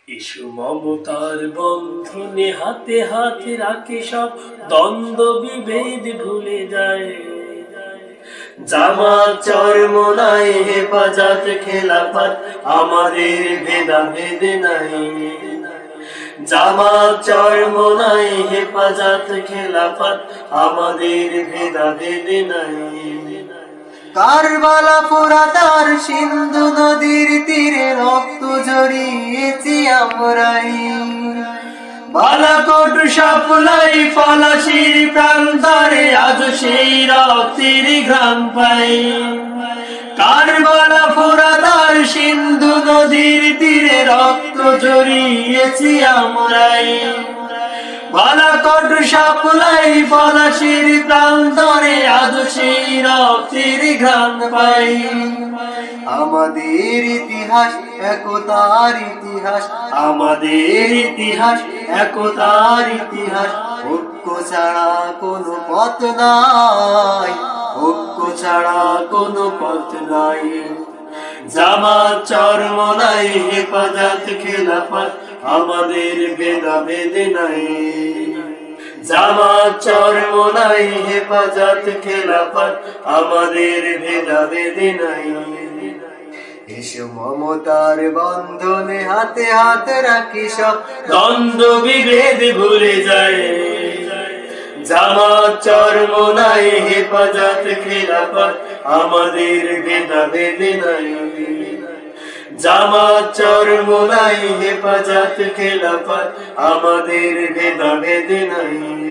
Issue মমতার বন্ধনে হাতে হাতে রাখে সব দ্বন্দ্ব বিভেদ ভুলে যায়। জামাত চরমোনাই হেফাজত খেলাফত আমাদের ভেদাভেদ নাই। জামাত চরমোনাই হেফাজত খেলাফত আমাদের ভেদাভেদ নাই। কারবালা ফোরাত আর সিন্ধু নদীর তীরে রক্ত ঝরিয়েছি আমরাই। বালাকোট সাপলাই ফলাশির প্রান্তরে আজ সেই রক্তের ঘ্রাণ পাই। কারবালা ফোরাত আর সিন্ধু নদীর তীরে রক্ত ঝরিয়েছি আমরাই। বালাকোট সাপলাই ফলাশির প্রান্তরে আজ সেই রক্তের ঘ্রাণ পাই। আমাদের ইতিহাস একতার ইতিহাস, আমাদের ইতিহাস একতার ইতিহাস। ঐক্য ছাড়া কোনো পথ নাই, ঐক্য ছাড়া কোনো পথ নাই। জামাত চরমোনাই হেফাজত খেলাফত আমাদের ভেদাভেদ নাই। জামাত চরমোনাই হেফাজত খেলাফত আমাদের ভেদাভেদ নাই। এসো মমতার বন্ধনে হাতে হাত রাখি সব দ্বন্দ্ব বিভেদ ভুলে যায়। জামাত চরমোনাই হেফাজত খেলাফত আমাদের ভেদাভেদ নাই। জামাত চরমোনাই হেফাজত খেলাফত আমাদের ভেদাভেদ নাই।